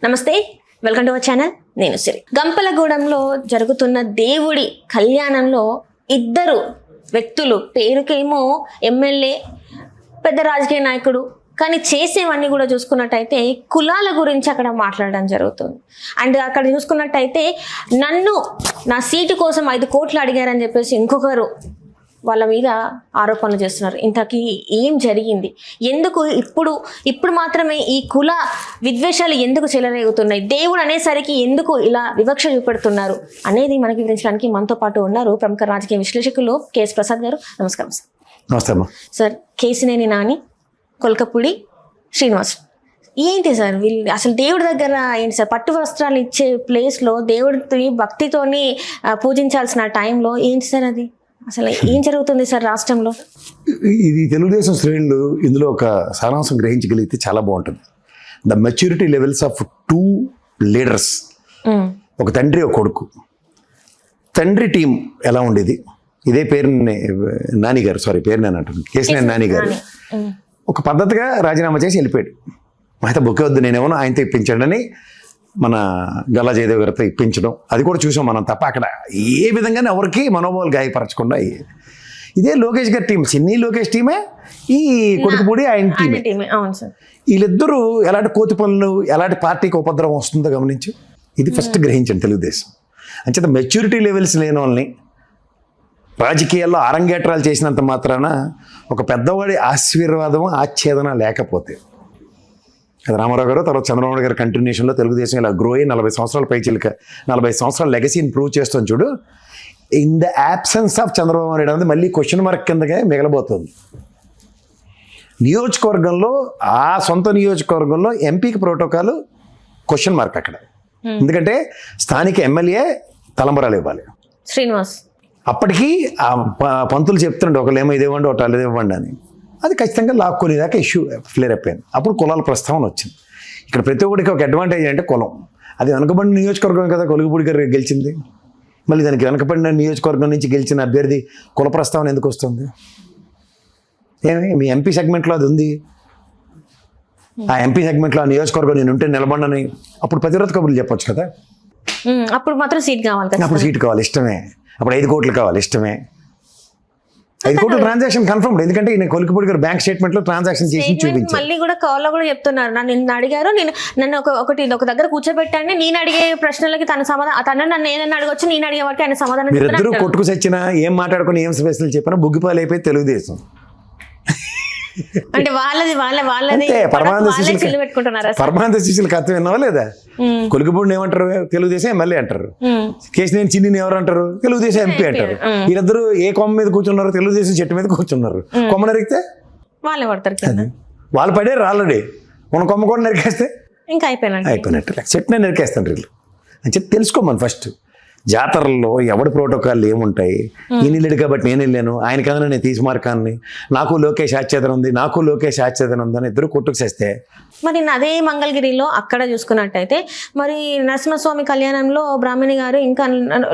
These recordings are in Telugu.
నమస్తే, వెల్కమ్ టు అవర్ ఛానల్. నేను సిరి. గంపలగూడెంలో జరుగుతున్న దేవుడి కళ్యాణంలో ఇద్దరు వ్యక్తులు, పేరుకేమో ఎమ్మెల్యే, పెద్ద రాజకీయ నాయకుడు, కానీ చేసేవన్నీ కూడా చూసుకున్నట్టయితే కులాల గురించి అక్కడ మాట్లాడడం జరుగుతుంది. అండ్ అక్కడ చూసుకున్నట్టయితే నన్ను నా సీటు కోసం 5 కోట్లు అడిగారని చెప్పేసి ఇంకొకరు వాళ్ళ మీద ఆరోపణలు చేస్తున్నారు. ఇంతకీ ఏం జరిగింది, ఎందుకు ఇప్పుడు మాత్రమే ఈ కుల విద్వేషాలు ఎందుకు చెలరేగుతున్నాయి, దేవుడు అనేసరికి ఎందుకు ఇలా వివక్ష చూపెడుతున్నారు అనేది మనకి వివరించడానికి మనతో పాటు ఉన్నారు ప్రముఖ రాజకీయ విశ్లేషకులు కేఎస్ ప్రసాద్ గారు. నమస్కారం సార్. నమస్తే అమ్మా. సార్, కేసినేని నాని, కొల్కపూడి శ్రీనివాస్, ఏంటి సార్ వీళ్ళు అసలు దేవుడి దగ్గర ఏంటి సార్ పట్టు వస్త్రాలు ఇచ్చే ప్లేస్లో దేవుడిని భక్తితోని పూజించాల్సిన టైంలో ఏంటి సార్ అది అసలు ఏం జరుగుతుంది సార్ రాష్ట్రంలో? ఇది తెలుగుదేశం శ్రేణులు ఇందులో ఒక సారాంశం గ్రహించగలిగితే చాలా బాగుంటుంది. The maturity levels of 2 leaders, ఒక తండ్రి ఒక కొడుకు. తండ్రి టీం ఎలా ఉండేది, ఇదే పేరు నాని గారు, పేరు నేను అంటాను, కేసినేని నాని గారు ఒక పద్ధతిగా రాజీనామా చేసి వెళ్ళిపోయాడు. అయితే బొక్కే వద్దు, నేనేమో ఆయనతో ఇప్పించాడు అని మన గల్లా జయదేవ్ గారితో ఇప్పించడం, అది కూడా చూసాం మనం. తప్ప అక్కడ ఏ విధంగానే ఎవరికి మనోభావాలు గాయపరచకుండా ఇదే లోకేష్ గారి టీం, చిన్ని లోకేష్ టీమే, ఈ కొడుకుపూడి ఆయన టీమే. వీళ్ళిద్దరూ ఎలాంటి కోతి పనులు, ఎలాంటి పార్టీకి ఉపద్రవం వస్తుందో గమనించు. ఇది ఫస్ట్ గ్రహించండి తెలుగుదేశం. అంచేత మెచ్యూరిటీ లెవెల్స్ లేని వాళ్ళని రాజకీయాల్లో అరంగేట్రాలు చేసినంత మాత్రాన ఒక పెద్దవాడి ఆశీర్వాదం ఆచ్ఛేదన లేకపోతే, అది రామారావు గారు తర్వాత చంద్రబాబు గారి కంటిన్యూషన్లో తెలుగుదేశం ఇలా గ్రో అయ్యి 40 సంవత్సరాల పైచిలుక 40 సంవత్సరాల లెగసీని ప్రూవ్ చేస్తాం చూడు. In the absence of Chandrababu Naidu అనేది మళ్ళీ క్వశ్చన్ మార్క్ కిందగా మిగలబోతుంది. నియోజకవర్గంలో, ఆ సొంత నియోజకవర్గంలో ఎంపీకి ప్రోటోకాల్ క్వశ్చన్ మార్క్ అక్కడ. ఎందుకంటే స్థానిక ఎమ్మెల్యే తలంబరాలు ఇవ్వాలి. శ్రీనివాస్ అప్పటికీ ఆ పంతులు చెప్తుండే ఒకళ్ళు ఏమో ఇదేవ్వండి ఒకళ్ళు అది ఇవ్వండి అని. అది ఖచ్చితంగా లాక్కునేదాకా ఇష్యూ ఫ్లేర్ అయిపోయింది. అప్పుడు కులాల ప్రస్తావన వచ్చింది. ఇక్కడ ప్రతి ఒక్కడికి ఒక అడ్వాంటేజ్ అంటే కులం. అది వెనకబడిన నియోజకవర్గం కదా కొలుగుపూడి గారు గెలిచింది. మళ్ళీ దానికి వెనకబడిన నియోజకవర్గం నుంచి గెలిచిన అభ్యర్థి కుల ప్రస్తావన ఎందుకు వస్తుంది? ఏమి మీ ఎంపీ సెగ్మెంట్లో అది ఉంది. ఆ ఎంపీ సెగ్మెంట్లో ఆ నియోజకవర్గం నేను ఉంటే నిలబడని అప్పుడు ప్రతిరోధ కబుర్లు చెప్పొచ్చు కదా. అప్పుడు మాత్రం సీట్ కావాలి కదా. అప్పుడు సీట్ కావాలి, ఇష్టమే. అప్పుడు 5 కోట్లు కావాలి, ఇష్టమే. 5 కోట్ల ట్రాన్సాక్షన్ కన్ఫర్మ్డ్. ఎందుకంటే ఈయన కొలికిపూడి గారు బ్యాంక్ స్టేట్మెంట్ లో ట్రాన్సాక్షన్ చేసి చూపించారు. మళ్ళీ కూడా కాల్లో కూడా చెప్తున్నారు, నన్ను అడిగారు, నన్ను ఒక దగ్గర కూర్చోబెట్టాను, నేను అడిగే ప్రశ్నలకి తను నన్ను ఏదైనా అడగొచ్చు, నేను అడిగే వాటికి ఆయన సమాధానం. మీరిద్దరూ కొట్టుకు సచ్చినా, ఏం మాట్లాడుకుని ఏం స్పెషల్ చెప్పినా బుగ్గిపాలు అయిపోయి తెలుగుదేశం అంటే వాళ్ళది పరమానంద శిష్యులు కథ విన్నావా లేదా? కొలికిపూడిని ఏమంటారు? తెలుగుదేశం ఎమ్మెల్యే అంటారు. కేసినేని చిన్నిని ఎవరు అంటారు? తెలుగుదేశం ఎంపీ అంటారు. వీళ్ళిద్దరూ ఏ కొమ్మ మీద కూర్చున్నారు? తెలుగుదేశం చెట్టు మీద కూర్చున్నారు. కొమ్మ నరికితే వాళ్ళే పడతారు. వాళ్ళు పడారు ఆల్రెడీ. మన కొమ్మ కూడా నరికేస్తే ఇంకా అయిపోయినట్టు. చెట్టునే నరికేస్తాను వీళ్ళు అని చెప్పి తెలుసుకోమని. ఫస్ట్ జాతరల్లో ఎవడి ప్రోటోకాల్ ఏముంటాయి? ఈయన వెళ్ళాడు కాబట్టి నేను వెళ్ళాను, ఆయన కదా నేను తీసి మార్కాన్ని, నాకు లోకేష్ ఆచ్ఛేదన ఉంది అని ఇద్దరు కొట్టుకు చేస్తే. మరి అదే మంగళగిరిలో అక్కడ చూసుకున్నట్టయితే మరి నరసింహస్వామి కళ్యాణంలో బ్రాహ్మణి గారు ఇంకా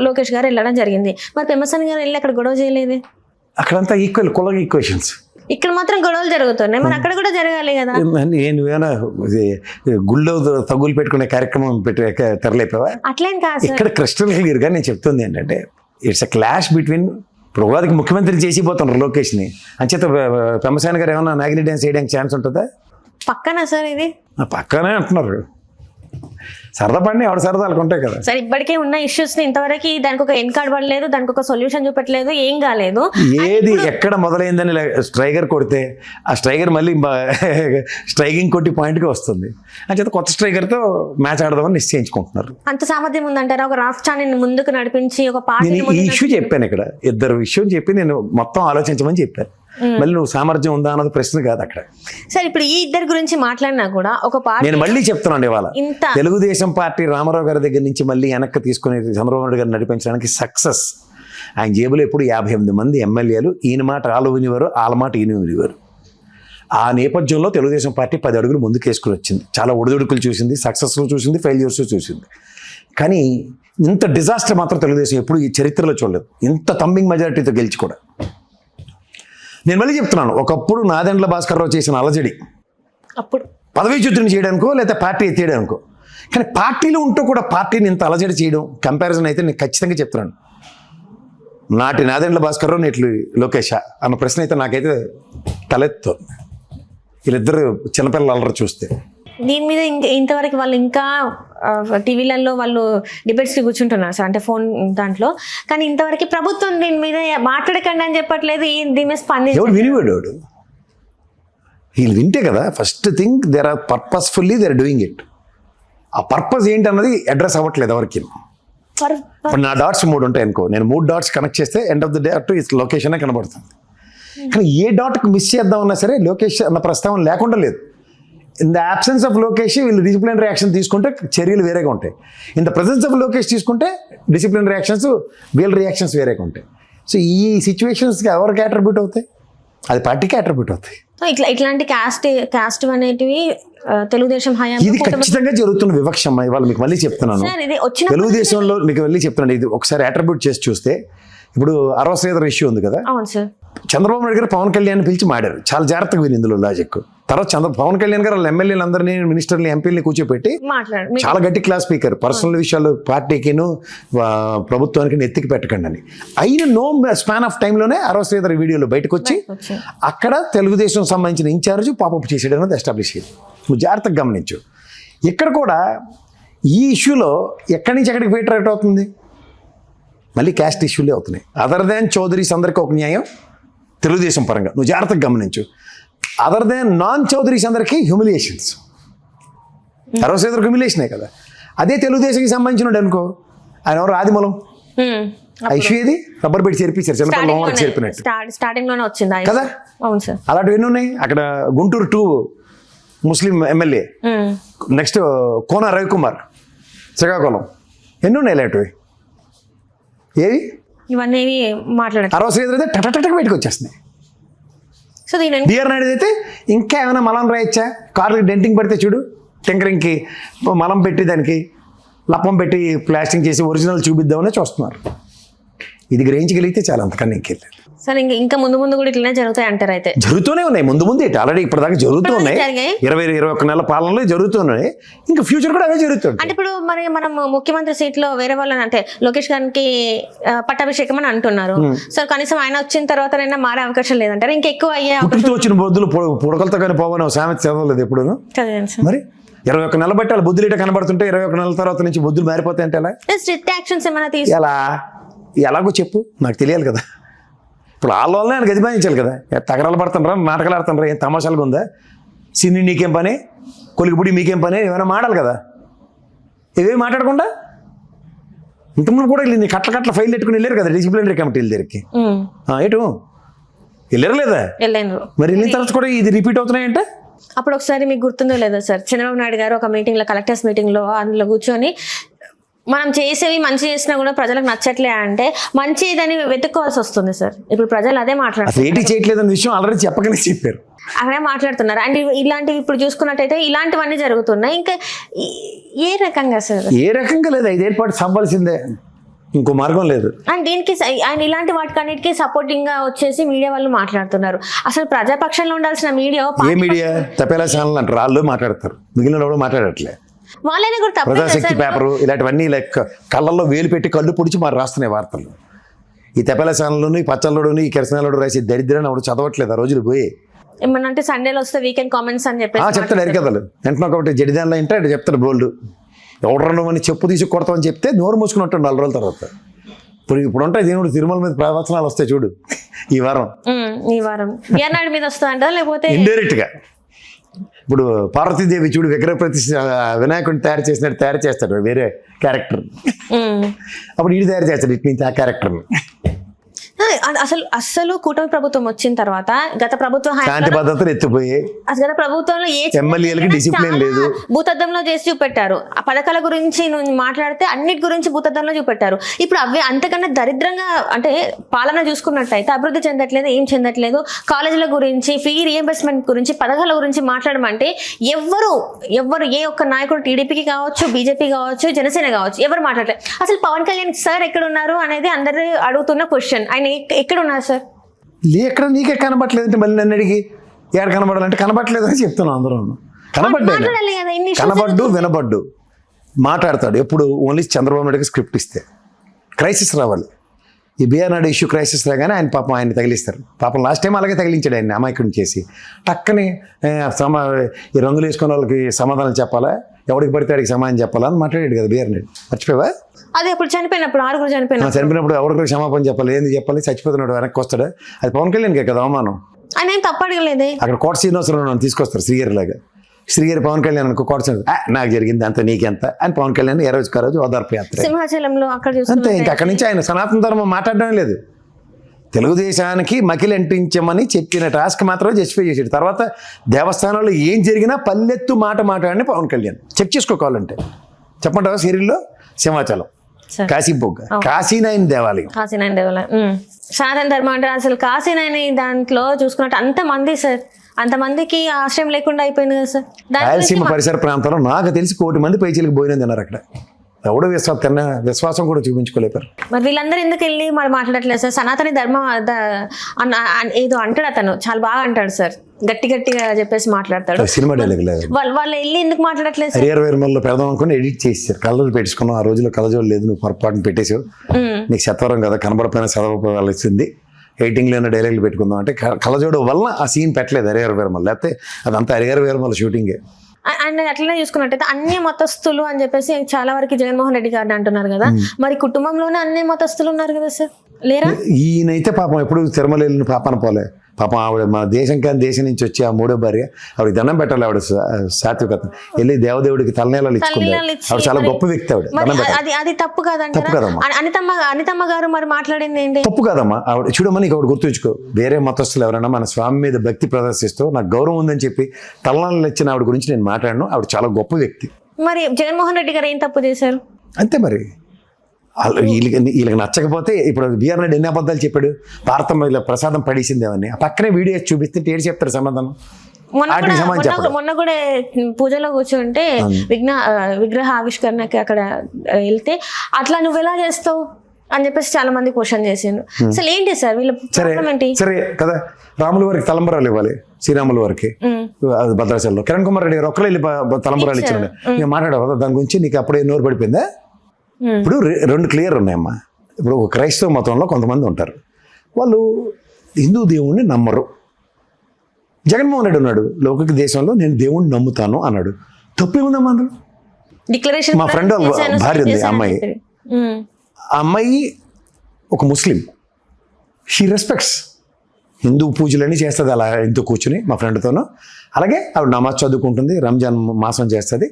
లోకేష్ గారు వెళ్ళడం జరిగింది. మరి పెమ్మసాని గారు వెళ్ళి అక్కడ గొడవ చేయలేదే? అక్కడంతా ఈక్వల్ కుల ఈక్వేషన్స్. ఇక్కడ మాత్రం గొడవలు జరుగుతున్నాయి, మరి అక్కడ కూడా జరగాలి కదా. నువ్వేనా గుళ్ళో తగులు పెట్టుకునే కార్యక్రమం తెరలేపావా? అట్లేం కాదు. ఇక్కడ క్రిస్టల్ క్లియర్ గా నేను చెప్తుంది ఏంటంటే, ఇట్స్ అ క్లాష్ బిట్వీన్. ఇప్పుడు ఉగాదికి ముఖ్యమంత్రి చేసిపోతున్నారు లోకేష్ని. అంచేత పెమ్మసాని గారు ఏమన్నా నాగిని డ్యాన్స్ చేయడానికి ఛాన్స్ ఉంటుందా? పక్కన సార్ ఇది పక్కనే అంటున్నారు. సరదా పడిన ఎవరు సరదాలకు ఉంటాయి కదా సార్. ఇప్పటికే ఉన్న ఇష్యూస్ ని ఇంతవరకు దానికి ఒక ఎన్కార్డ్ పడలేదు, దానికి ఒక సొల్యూషన్ చూపెట్టలేదు, ఏం కాలేదు. ఏది ఎక్కడ మొదలైందని స్ట్రైకర్ కొడితే ఆ స్ట్రైకర్ మళ్ళీ స్ట్రైకింగ్ కొట్టి పాయింట్కి వస్తుంది. అంచేత కొత్త స్ట్రైకర్తో మ్యాచ్ ఆడదామని నిశ్చయించుకుంటున్నారు. అంత సామర్థ్యం ఉందంటారా ఒక రాష్ట్రాన్ని ముందుకు నడిపించి ఒక పార్టీ? ఈ ఇష్యూ చెప్పాను, ఇక్కడ ఇద్దరు విషయం చెప్పి నేను మొత్తం ఆలోచించమని చెప్పాను. మళ్ళీ నువ్వు సామర్థ్యం ఉందా అన్నది ప్రశ్న కాదు అక్కడ. సార్, ఇప్పుడు ఈ ఇద్దరు గురించి మాట్లాడినా కూడా ఒక పార్టీ, నేను మళ్ళీ చెప్తున్నాను, ఇవాళ తెలుగుదేశం పార్టీ రామారావు గారి దగ్గర నుంచి మళ్ళీ వెనక్కి తీసుకుని చంద్రబాబు నాయుడు గారిని నడిపించడానికి సక్సెస్. ఆయన జేబులో ఎప్పుడు 58 మంది ఎమ్మెల్యేలు, ఈయన మాట ఆలు వినివారు, వాళ్ళ మాట ఈయన వినివారు. ఆ నేపథ్యంలో తెలుగుదేశం పార్టీ 10 అడుగులు ముందుకు వేసుకుని వచ్చింది. చాలా ఒడిదుడుకులు చూసింది, సక్సెస్లు చూసింది, ఫెయిల్యూర్స్ చూసింది. కానీ ఇంత డిజాస్టర్ మాత్రం తెలుగుదేశం ఎప్పుడు ఈ చరిత్రలో చూడలేదు. ఇంత థంబింగ్ మెజారిటీతో గెలిచి కూడా. నేను మళ్ళీ చెప్తున్నాను, ఒకప్పుడు నాదెండ్ల భాస్కర్ రావు చేసిన అలజడి అప్పుడు పదవీచ్యుతుని చేయడానికో లేదా పార్టీ ఎత్తేయడానికో, కానీ పార్టీలో ఉంటూ కూడా పార్టీని ఇంత అలజడి చేయడం కంపారిజన్ అయితే నేను ఖచ్చితంగా చెప్తున్నాను. నాటి నాదెండ్ల భాస్కర్రావు నేట్లు లోకేష్ అన్న ప్రశ్న అయితే నాకైతే తలెత్తుంది. వీళ్ళిద్దరు చిన్నపిల్లలు అల్లరి చూస్తే. దీని మీద ఇంతవరకు వాళ్ళు ఇంకా టీవీలలో వాళ్ళు డిబేట్స్కి కూర్చుంటున్నారు సార్, అంటే ఫోన్ దాంట్లో. కానీ ఇంతవరకు ప్రభుత్వం దీని మీద మాట్లాడకండి అని చెప్పట్లేదు, దీని మీద ఎవడు వినివాడు? వీళ్ళు వింటే కదా first thing there are purposefully they are doing it. ఆ పర్పస్ ఏంటన్నది అడ్రస్ అవ్వట్లేదు ఎవరికి. ఇప్పుడు నా డాట్స్ 3 ఉంటాయి అనుకో, నేను 3 డాట్స్ కనెక్ట్ చేస్తే ఎండ్ ఆఫ్ ద డే అటు ఇస్ లొకేషన్ కనబడుతుంది. కానీ ఏ డాట్కి మిస్ చేద్దామన్నా సరే లోకేష్ అన్న ప్రస్తావన లేకుండా లేదు. In the absence of Lokesh వీళ్ళు డిసిప్లినరీ యాక్షన్ తీసుకుంటే చర్యలు వేరేగా ఉంటాయి. In the presence of Lokesh తీసుకుంటే డిసిప్లినరీ యాక్షన్స్ వీళ్ళ రియాక్షన్స్ వేరేగా ఉంటాయి. సో ఈ సిచ్యువేషన్స్కి ఎవరికి అట్రిబ్యూట్ అవుతాయి? అది పార్టీకి అట్రిబ్యూట్ అవుతాయి. ఇట్లాంటి కాస్ట్ అనేటివి తెలుగుదేశం ఇది ఖచ్చితంగా జరుగుతున్న వివక్ష అమ్మాయి. వాళ్ళు మీకు మళ్ళీ చెప్తున్నాను, తెలుగుదేశంలో మీకు మళ్ళీ చెప్తున్నాను, ఇది ఒకసారి అట్రిబ్యూట్ చేసి చూస్తే ఇప్పుడు అరవ శ్రీధర్ ఇష్యూ ఉంది కదా, అవును సార్. చంద్రబాబు నాయుడు గారు పవన్ కళ్యాణ్ పిలిచి మాడారు, చాలా జాగ్రత్తగా విని ఇందులో లాజిక్. తర్వాత పవన్ కళ్యాణ్ గారు వాళ్ళ ఎమ్మెల్యేలందరినీ మినిస్టర్ని ఎంపీలని కూర్చోపెట్టి చాలా గట్టి క్లాస్ స్పీకర్, పర్సనల్ విషయాలు పార్టీకిను ప్రభుత్వానికి ఎత్తికి పెట్టకండి అని. అయిన నో స్పాన్ ఆఫ్ టైంలోనే అరవ శ్రీధర్ వీడియోలో బయటకు వచ్చి అక్కడ తెలుగుదేశం సంబంధించిన ఇన్ఛార్జ్ పాపప్ చేసేయడం అనేది ఎస్టాబ్లిష్ అయ్యింది. నువ్వు జాగ్రత్తగా గమనించు. ఇక్కడ కూడా ఈ ఇష్యూలో ఎక్కడి నుంచి ఎక్కడికి ఫీటర్ అవుతుంది, మళ్ళీ క్యాస్ట్ ఇష్యూలే అవుతున్నాయి. అదర్ దాన్ చౌదరీస్ అందరికీ ఒక న్యాయం తెలుగుదేశం పరంగా, నువ్వు జాగ్రత్తగా గమనించు. అదర్ దాన్ నాన్ చౌదరీస్ అందరికీ హ్యూమిలియేషన్స్. అరవ శ్రీధర్కి హ్యూమిలియేషనే కదా. అదే తెలుగుదేశంకి సంబంధించిన అనుకో, ఆయన ఎవరు ఆదిమూలం ఇష్యూ ఏది రబ్బర్ పెట్టి చేర్పించారు, చిన్నపిల్లలు హోంవర్క్ చేర్పినట్టు స్టార్టింగ్ లోనే వచ్చింది కదా. అవును సార్. అలాంటివి ఎన్ని ఉన్నాయి అక్కడ. గుంటూరు 2 ముస్లిం ఎమ్మెల్యే, నెక్స్ట్ కోన రవికుమార్ శ్రీకాకుళం, ఎన్ని ఉన్నాయి ఇలాంటివి? ఏవి ఇవన్నీ మాట్లాడారు. అరవ శ్రీధర్ అయితే టటటటకు బయటకు వచ్చేస్తున్నాయి. సో డిఆర్ నాయుడు అయితే ఇంకా ఏమైనా మలం రాయొచ్చా, కార్లకి డెంటింగ్ పడితే చూడు, టింకరింగ్కి మలం పెట్టి దానికి లప్పం పెట్టి ప్లాస్టింగ్ చేసి ఒరిజినల్ చూపిద్దామనే చూస్తున్నారు. ఇది గ్రహించగలిగితే చాలా, అంతకన్నా ఇంకెళ్ళలేదు. సార్ ఇంకా ముందు కూడా ఇట్లనే జరుగుతాయి అంటారు? అయితే జరుగుతూనే ఉన్నాయి, ముందు ఇటు ఆల్రెడీ ఇప్పటిదాకా జరుగుతూ ఉన్నాయి. 20-21 నెలల పాలనలో జరుగుతున్నాయి, ఇంకా ఫ్యూచర్ కూడా అవే జరుగుతుంది. అంటే ఇప్పుడు మనం ముఖ్యమంత్రి సీట్లో వేరే వాళ్ళని, అంటే లోకేష్ గారికి పట్టాభిషేకం అని అంటున్నారు సార్, కనీసం ఆయన వచ్చిన తర్వాతనైనా మారే అవకాశం లేదంటారు? ఇంకా ఎక్కువ అయ్యే వచ్చిన బొద్దులు పుడకలతో కానీ పోవని సామెత చదవలేదు ఎప్పుడు మరి. 21 నెలలు బట్టి వాళ్ళ బొద్దులు ఇట కనబడుతుంటే 21 నెలల తర్వాత నుంచి బొద్దులు మారిపోతాయి అంటే ఎలా? స్ట్రిక్ట్ యాక్షన్స్ ఏమైనా తీసు ఎలాగో చెప్పు, నాకు తెలియాలి కదా. ఇప్పుడు వాళ్ళ వల్ల ఆయన గదిమాయించాలి కదా. తగరాలు పడుతుండ్రా, నాటకాలు ఆడుతుండ్రా, ఏం తమాషాలుగా ఉందా? సిన్ని నీకేం పని, కొలిగిపుడి మీకేం పని, ఏమైనా మాడాలి కదా. ఇవేమి మాట్లాడకుండా ఇంతకుముందు కూడా నీ కట్ల ఫైల్ పెట్టుకుని వెళ్ళారు కదా డిసిప్లినరీ కమిటీల దగ్గరికి. ఏటు వెళ్ళారు లేదా? మరి వెళ్ళిన తర్వాత కూడా ఇది రిపీట్ అవుతున్నాయంటే అప్పుడు ఒకసారి మీకు గుర్తుందో లేదో సార్, చంద్రబాబు నాయుడు గారు ఒక మీటింగ్లో, కలెక్టర్స్ మీటింగ్లో, అందులో కూర్చొని మనం చేసేవి మంచి చేసినా కూడా ప్రజలకు నచ్చట్లే అంటే మంచిదని వెతుక్కోవాల్సి వస్తుంది సార్. ఇప్పుడు ప్రజలు అదే మాట్లాడుతున్నారు, చేయట్లేదన్న విషయం ఆల్రెడీ చెప్పకనే చెప్పారు, అక్కడే మాట్లాడుతున్నారు. అండ్ ఇలాంటివి ఇప్పుడు చూసుకున్నట్టయితే ఇలాంటివన్నీ జరుగుతున్నాయి. ఇంకా ఏ రకంగా సార్? ఏ రకంగా లేదు, 5 ఏళ్ళ పాటు సంపాల్సిందే, ఇంకో మార్గం లేదు. అండ్ దీనికి ఆయన ఇలాంటి వాటికన్నిటికీ సపోర్టింగ్ గా వచ్చేసి మీడియా వాళ్ళు మాట్లాడుతున్నారు. అసలు ప్రజాపక్షంలో ఉండాల్సిన మీడియా, ఏ మీడియా తపేలా ఛానల్ అంటారు, వాళ్ళు మాట్లాడతారు, మిగిలిన వాళ్ళు మాట్లాడట్లే. వాళ్ళైనా కూడా ప్రజాశక్తి పేపరు ఇలాంటివన్నీ లైక్ కళ్ళల్లో వేలు పెట్టి కళ్ళు పొడిచి మరి రాస్తున్నాయి వార్తలు. ఈ తెపేల ఛానల్లోని, ఈ పచ్చళ్ళలోని, ఈ కిరసనాలలో రాసి దరిద్రాన్ని అప్పుడు చదవట్లేదు. ఆ రోజులు పోయి ఏమన్నా అంటే సండేలో వస్తే వీకెండ్ కామెంట్స్ అని చెప్పి చెప్తాడు ఎరికథలు. వెంటనే ఒకటి జడిదానిలో అంటే అంటే చెప్తాడు బోల్డ్, ఎవడరను అని చెప్పు తీసి కొడతామని చెప్తే నోరు మూసుకుని ఉంటాడు 4 రోజుల తర్వాత. ఇప్పుడు ఉంటాయి దేవుడు తిరుమల మీద ప్రవచనాలు వస్తాయి చూడు, ఈ వారం నాయుడు మీద వస్తా అంటారా లేకపోతే ఇండైరెక్ట్ గా. ఇప్పుడు పార్వతీదేవి చూడు విగ్రహ ప్రతిష్ఠ వినాయకుడిని తయారు చేస్తాడు వేరే క్యారెక్టర్, అప్పుడు వీడు తయారు చేస్తాడు ఇటు నుంచి ఆ క్యారెక్టర్ని. అసలు కూటమి ప్రభుత్వం వచ్చిన తర్వాత గత ప్రభుత్వం శాంతి భద్రతలు ఎత్తిపోయి గత ప్రభుత్వంలో ఎమ్మెల్యేలకి డిసిప్లిన్ లేదు, భూతద్దంలో చేసి చూపెట్టారు. ఆ పథకాల గురించి మాట్లాడితే అన్నిటి గురించి భూతద్దంలో చూపెట్టారు. ఇప్పుడు అవే అంతకన్నా దరిద్రంగా, అంటే పాలన చూసుకున్నట్టయితే అభివృద్ధి చెందట్లేదు, ఏం చెందట్లేదు. కాలేజీల గురించి, ఫీ రీఎంబర్స్మెంట్ గురించి, పథకాల గురించి మాట్లాడమంటే ఎవరు ఏ ఒక్క నాయకుడు, టీడీపీకి కావచ్చు, బీజేపీ కావచ్చు, జనసేన కావచ్చు, ఎవరు మాట్లాడలేదు. అసలు పవన్ కళ్యాణ్ సార్ ఎక్కడ ఉన్నారు అనేది అందరూ అడుగుతున్న క్వశ్చన్. ఆయన ఎక్కడ ఉన్నారు సార్? ఎక్కడ నీకే కనబట్టలేదంటే మళ్ళీ నన్ను అడిగి ఎక్కడ కనబడాలంటే కనబట్టలేదని చెప్తున్నాను. అందరూ కనబడ్డు వినబడ్డు మాట్లాడతాడు ఎప్పుడు ఓన్లీ చంద్రబాబు నాయుడుకి స్క్రిప్ట్ ఇస్తే. క్రైసిస్ రావాలి, ఈ బిఆర్ నాయుడు ఇష్యూ క్రైసిస్ రాగానే ఆయన పాపం ఆయన తగిలిస్తారు. పాపం లాస్ట్ టైం అలాగే తగిలించాడు ఆయన అమాయకుడిని చేసి. టక్కని ఈ రంగులు వేసుకున్న వాళ్ళకి సమాధానం చెప్పాలా, ఎవరికి పడితే వాడికి సమాధానం చెప్పాలా అని మాట్లాడాడు కదా బిఆర్ నాయుడు. మర్చిపోయావా? అది అప్పుడు చనిపోయినప్పుడు 6 చనిపోయినప్పుడు ఎవరికి క్షమాపణ చెప్పాలి, ఏంది చెప్పాలి, చచ్చిపోతున్నాడు వెనక్కి వస్తాడు. అది పవన్ కళ్యాణ్కే కదా అవమానం. ఆయన ఏం తప్పు అడగలేదే. అక్కడ కోట శ్రీనివాసరావు తీసుకొస్తారు శ్రీగారి లాగా. శ్రీగారి పవన్ కళ్యాణ్ అనుకో కోట నాకు జరిగింది అంత నీకెంత అని పవన్ కళ్యాణ్ ఏ రోజుకి ఆ రోజు ఓదార్పు యాత్ర సింహాచలంలో అక్కడ అంతే. ఇంకా అక్కడి నుంచి ఆయన సనాతన ధర్మం మాట్లాడడం లేదు. తెలుగుదేశానికి మకిలి అంటించమని చెప్పిన టాస్క్ మాత్రమే జస్టిఫై చేసాడు. తర్వాత దేవస్థానంలో ఏం జరిగినా పల్లెత్తు మాట మాట్లాడని పవన్ కళ్యాణ్. చెక్ చేసుకోవాలంటే చెప్పంటావా సీరియల్లో సింహాచలం, కాశీబొగ్గ, కాశీనాయని దేవాలయం. సనాతన ధర్మం అంటే అసలు కాశీనాయని దాంట్లో చూసుకున్నట్టు అంతమంది సార్, అంతమందికి ఆశ్రయం లేకుండా అయిపోయింది కదా సార్. రాయలసీమ పరిసర ప్రాంతంలో నాకు తెలిసి 1 కోటి మంది పైచీలకు భోజనం తిన్నారు అక్కడ. ఎవడో విశ్వాసం కూడా చూపించుకోలేపారు. మరి వీళ్ళందరూ ఎందుకు వెళ్ళి మరి మాట్లాడట్లేదు సార్? సనాతన ధర్మం ఏదో అంటాడు అతను, చాలా బాగా అంటాడు సార్, గట్టిగా చెప్పేసి మాట్లాడతాడు. సినిమా డైలాగ్ లేదు. వాళ్ళు వెళ్ళి ఎందుకు మాట్లాడట్లేదు సార్? హరిహర వీరమల్లో పెడదాం అనుకుని ఎడిట్ చేశారు. కళ్ళజోడు పెట్టుకున్నావు, ఆ రోజులో కళ్ళజోడు లేదు, నువ్వు పొరపాటును పెట్టేసావు, నీకు శతవరం కదా కనబడపోయినా చదవవలసింది, ఎడిటింగ్లోనే డైలాగులు పెట్టుకుందాం అంటే కళ్ళజోడు వల్ల ఆ సీన్ పెట్టలేదు హరిహర వీరమల్. లేకపోతే అదంతా హరిహర వీరమల్ షూటింగే. అండ్ అట్లనే చూసుకున్నట్టయితే అన్ని మతస్థులు అని చెప్పేసి చాలా వరకు జగన్మోహన్ రెడ్డి గారిని అంటున్నారు కదా, మరి కుటుంబంలోనే అన్ని మతస్థులు ఉన్నారు కదా సార్, లేరా? ఈయనైతే పాపం ఎప్పుడు తిరుమల వెళ్ళిన పాపన పోలే. పాపం ఆవిడ మన దేశం కానీ దేశం నుంచి వచ్చి ఆ 3వ భార్య ఆవిడ దండం పెట్టాలి. ఆవిడ సాత్వికత వెళ్ళి దేవదేవుడికి తలనీలాలు ఇచ్చుకుంది. ఆవిడ చాలా గొప్ప వ్యక్తి. ఆవిడ అది తప్పు కాదమ్మా. అనితమ్మ గారు మరి మాట్లాడింది ఏంటి? తప్పు కాదమ్మా. ఆవిడ చూడమని నీకు ఆవిడ గుర్తుంచుకో, వేరే మతస్థులు ఎవరైనా మన స్వామి మీద భక్తి ప్రదర్శిస్తూ నాకు గౌరవం ఉందని చెప్పి తలనీళ్ళు ఇచ్చిన ఆవిడ గురించి నేను మాట్లాడను. ఆవిడ చాలా గొప్ప వ్యక్తి. మరి జగన్మోహన్ రెడ్డి గారు ఏం తప్పు చేశారు? అంతే మరి. వీళ్ళకి నచ్చకపోతే ఇప్పుడు బిఆర్ నాయుడు ఎన్ని అబద్ధాలు చెప్పాడు, భారతం ప్రసాదం పడేసిందేమని. ఆ పక్కనే వీడియో చూపిస్తే ఏడు చెప్తారు సమాధానం. మొన్న కూడా పూజలో కూర్చుంటే విగ్రహ ఆవిష్కరణకి అక్కడ వెళ్తే అట్లా నువ్వు ఎలా చేస్తావు అని చెప్పేసి చాలా మంది క్వశ్చన్ చేసిండు. అసలు ఏంటి సార్ వీళ్ళ ప్రాబ్లం ఏంటి? సరే కదా, రాముల వారికి తలంబరాలు ఇవ్వాలి, శ్రీరాముల వారికి భద్రాచలంలో కిరణ్ కుమార్ రెడ్డి గారు ఒక్కరు వెళ్ళి తలంబరాలు ఇచ్చాడు. నేను మాట్లాడవు దాని గురించి, నీకు అప్పుడే నోరు పడిపోయిందా? ఇప్పుడు 2 క్లియర్ ఉన్నాయమ్మా. ఇప్పుడు ఒక క్రైస్తవ మతంలో కొంతమంది ఉంటారు, వాళ్ళు హిందూ దేవుణ్ణి నమ్మరు. జగన్మోహన్ రెడ్డి ఉన్నాడు, లౌకిక దేశంలో నేను దేవుణ్ణి నమ్ముతాను అన్నాడు. తప్పేముందమ్మా అందులో? డిక్లరేషన్. మా ఫ్రెండ్ భార్య ఉంది, అమ్మాయి. ఆ అమ్మాయి ఒక ముస్లిం, షీ రెస్పెక్ట్స్ హిందూ పూజలన్నీ చేస్తుంది అలా ఇంతో కూర్చుని మా ఫ్రెండ్తోనూ. అలాగే ఆవిడ నమాజ్ చదువుకుంటుంది, రంజాన్ మాసం చేస్తుంది.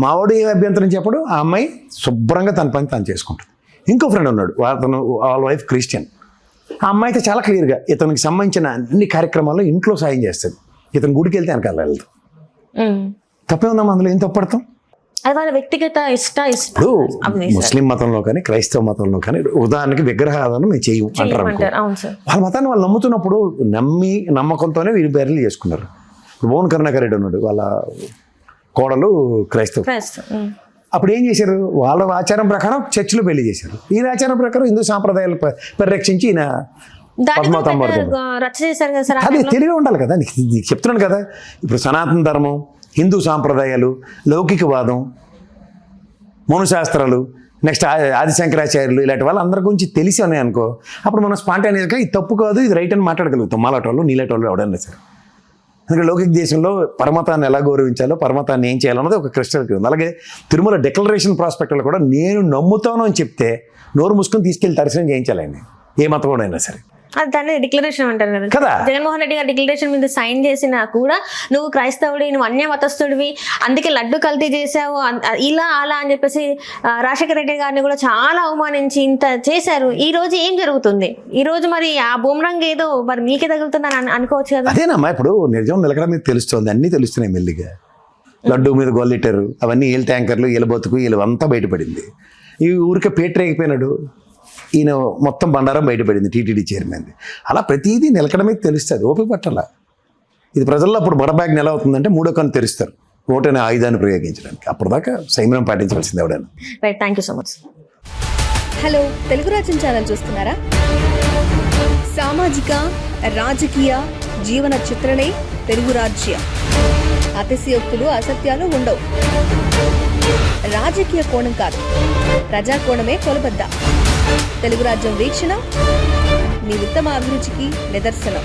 మావాడు ఏ అభ్యంతరం చెప్పడు, ఆ అమ్మాయి శుభ్రంగా తన పని తను చేసుకుంటుంది. ఇంకో ఫ్రెండ్ ఉన్నాడు, అతను వాళ్ళ వైఫ్ క్రిస్టియన్. ఆ అమ్మాయి అయితే చాలా క్లియర్గా ఇతనికి సంబంధించిన అన్ని కార్యక్రమాల్లో ఇంట్లో సాయం చేస్తుంది. ఇతను గుడికి వెళ్తే వెనకాల వెళ్తాం. తప్పే ఉందమ్మా అందులో, ఏం తప్పడతాం? అది వాళ్ళ వ్యక్తిగత ఇప్పుడు ముస్లిం మతంలో కానీ క్రైస్తవ మతంలో కానీ ఉదాహరణకి విగ్రహాలను మేము చేయము అంటారు. వాళ్ళ మతాన్ని వాళ్ళు నమ్ముతున్నప్పుడు నమ్మకంతోనే వీరి పేర్లు చేసుకున్నారు. ఇప్పుడు భువన్ కరుణాకర్ రెడ్డి ఉన్నాడు, వాళ్ళ కోడలు క్రైస్తవ. అప్పుడు ఏం చేశారు, వాళ్ళ ఆచారం ప్రకారం చర్చిలో పెళ్లి చేశారు. ఈయన ఆచారం ప్రకారం హిందూ సాంప్రదాయాలు పరిరక్షించి ఈయన పద్మావతం పడుతుంది. అది తెలివి ఉండాలి కదా, నీకు చెప్తున్నాను కదా. ఇప్పుడు సనాతన ధర్మం, హిందూ సాంప్రదాయాలు, లౌకికవాదం, మనుశాస్త్రాలు, నెక్స్ట్ ఆదిశంకరాచార్యులు, ఇలాంటి వాళ్ళు అందరి గురించి తెలిసి ఉన్నాయి అనుకో, అప్పుడు మనం స్పాంటేనియస్గా ఇది తప్పు కాదు ఇది రైట్ అని మాట్లాడగలుగుతాం. మాలాటి వాళ్ళు నీలాటి వాళ్ళు ఎవడన్నా సరే. అందుకే లౌకిక దేశంలో పరమతాన్ని ఎలా గౌరవించాలో, పరమతాన్ని ఏం చేయాలన్నది ఒక క్రిస్టల్కి ఉంది. అలాగే తిరుమల డిక్లరేషన్ ప్రాస్పెక్ట్లో కూడా నేను నమ్ముతాను అని చెప్తే నోరు మూసుకొని తీసుకెళ్ళి దర్శనం చేయించాలండి, ఏ మతం కూడా అయినా సరే. అది దాన్ని డిక్లరేషన్ అంటారు కదా. జగన్మోహన్ రెడ్డి గారు డిక్లరేషన్ మీద సైన్ చేసినా కూడా నువ్వు క్రైస్తవుడి, నువ్వు అన్య మతస్థుడివి, అందుకే లడ్డు కల్తీ చేసావు ఇలా అలా అని చెప్పేసి రాజశేఖర రెడ్డి గారిని కూడా చాలా అవమానించి ఇంత చేశారు. ఈ రోజు ఏం జరుగుతుంది? ఈ రోజు మరి ఆ బూమరంగ్ ఏదో మరి మీకే తగులుతుందని అనుకోవచ్చు కదా. అదేనమ్మా, ఇప్పుడు నిజం నిలకడ మీద తెలుస్తుంది, అన్నీ తెలుస్తున్నాయి మెల్లిగా. లడ్డు మీద గోల్లెట్టారు, అవన్నీ ఏలు ట్యాంకర్లు, ఏలు బతుకు, ఏలు అంతా బయటపడింది. ఈ ఊరికే పేటరేగిపోయినాడు, ఈయన మొత్తం బండారం బయటపడింది టీటీడీ చైర్మన్. అలా ప్రతిదీ నిలకడమే తెలుస్తుంది, ఓపిక పట్టాల. ఇది ప్రజల్లో అప్పుడు బడబ్యాగ్ ఎలా అవుతుందంటే 3వ కన్ను తెరుస్తారు ఓటనే ఆయుధాన్ని ప్రయోగించడానికి. అప్పుడు దాకా సంయమనం పాటించవలసింది ఎవడైనా. Right, thank you so much. Hello, Telugu రాజ్యం ఛానల్ చూస్తున్నారా? సామాజిక, రాజకీయ, జీవన చిత్రణే తెలుగు రాజ్యం. అతిశయోక్తులు, అసత్యాలు ఉండవు. రాజకీయ కోణం కాదు, ప్రజా కోణమే కొలబద్ద. తెలుగు రాజ్యం వీక్షణ మీ ఉత్తమ అభిరుచికి నిదర్శనం.